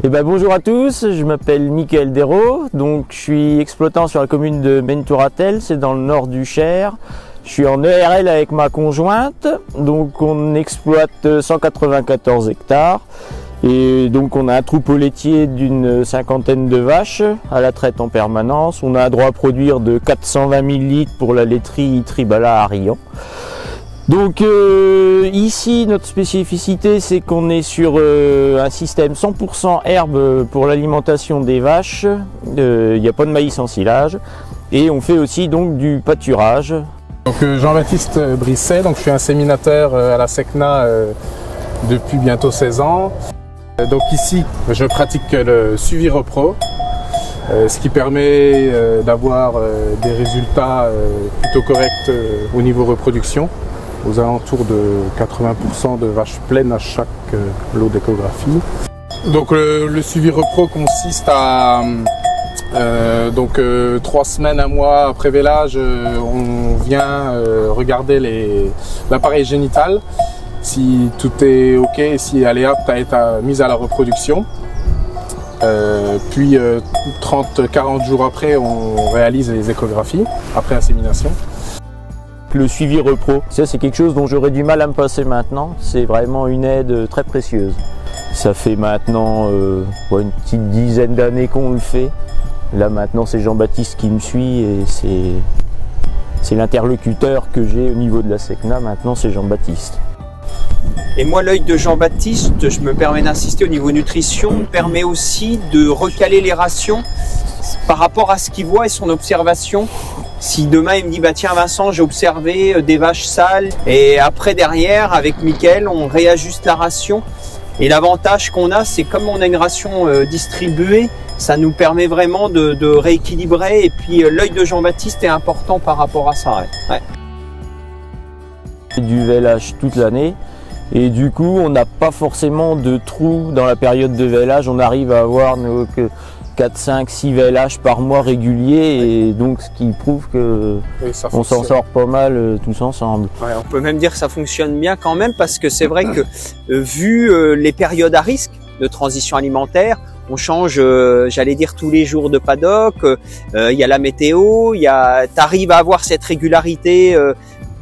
Bonjour à tous, je m'appelle Michael Dérault, donc je suis exploitant sur la commune de Mentouratel, c'est dans le nord du Cher. Je suis en ERL avec ma conjointe, donc on exploite 194 hectares et donc on a un troupeau laitier d'une cinquantaine de vaches à la traite en permanence. On a un droit à produire de 420 000 litres pour la laiterie Tribala à Riant. Donc ici notre spécificité c'est qu'on est sur un système 100% herbe pour l'alimentation des vaches, il n'y a pas de maïs en silage et on fait aussi donc du pâturage. Donc Jean-Baptiste Brisset, donc je suis inséminateur à la SECNA depuis bientôt 16 ans. Donc ici je pratique le suivi repro, ce qui permet d'avoir des résultats plutôt corrects au niveau reproduction, aux alentours de 80% de vaches pleines à chaque lot d'échographie. Donc le suivi repro consiste à 3 semaines, un mois après vélage, on vient regarder l'appareil génital, si tout est ok, si elle est apte à être mise à la reproduction. Puis 30-40 jours après, on réalise les échographies après insémination. Le suivi repro, c'est quelque chose dont j'aurais du mal à me passer maintenant, c'est vraiment une aide très précieuse. Ça fait maintenant une petite dizaine d'années qu'on le fait. Là maintenant c'est Jean-Baptiste qui me suit et c'est l'interlocuteur que j'ai au niveau de la SECNA, maintenant c'est Jean-Baptiste. Et moi, l'œil de Jean-Baptiste, je me permets d'insister au niveau nutrition, permet aussi de recaler les rations par rapport à ce qu'il voit et son observation. Si demain il me dit tiens Vincent, j'ai observé des vaches sales, et après derrière avec Mickaël on réajuste la ration. Et l'avantage qu'on a, c'est comme on a une ration distribuée, ça nous permet vraiment de rééquilibrer, et puis l'œil de Jean-Baptiste est important par rapport à ça. Ouais. Du vélage toute l'année et du coup on n'a pas forcément de trous dans la période de vélage, on arrive à avoir nos 4, 5, 6 vélages par mois réguliers, et donc ce qui prouve que on s'en sort pas mal tous ensemble. Ouais, on peut même dire que ça fonctionne bien quand même, parce que c'est vrai que vu les périodes à risque de transition alimentaire, on change, j'allais dire, tous les jours de paddock, il y a la météo, t'arrives à avoir cette régularité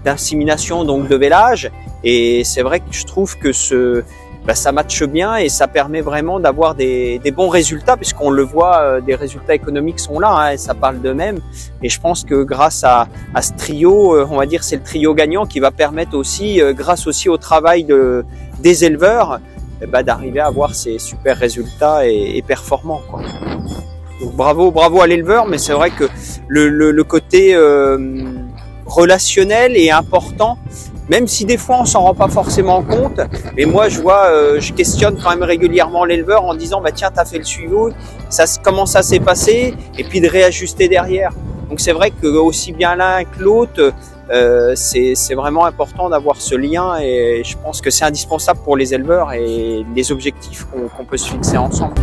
d'insémination, donc de vélage, et c'est vrai que je trouve que ça matche bien et ça permet vraiment d'avoir des bons résultats, puisqu'on le voit, des résultats économiques sont là, et ça parle d'eux-mêmes. Et je pense que grâce à ce trio, on va dire c'est le trio gagnant qui va permettre aussi, grâce aussi au travail des éleveurs, d'arriver à avoir ces super résultats et performants, quoi. Donc bravo à l'éleveur, mais c'est vrai que le côté relationnel est important, même si des fois on s'en rend pas forcément compte. Mais moi je vois, je questionne quand même régulièrement l'éleveur en disant tiens, t'as fait le suivi, comment ça s'est passé, et puis de réajuster derrière. Donc c'est vrai que aussi bien l'un que l'autre, c'est vraiment important d'avoir ce lien, et je pense que c'est indispensable pour les éleveurs et les objectifs qu'on peut se fixer ensemble.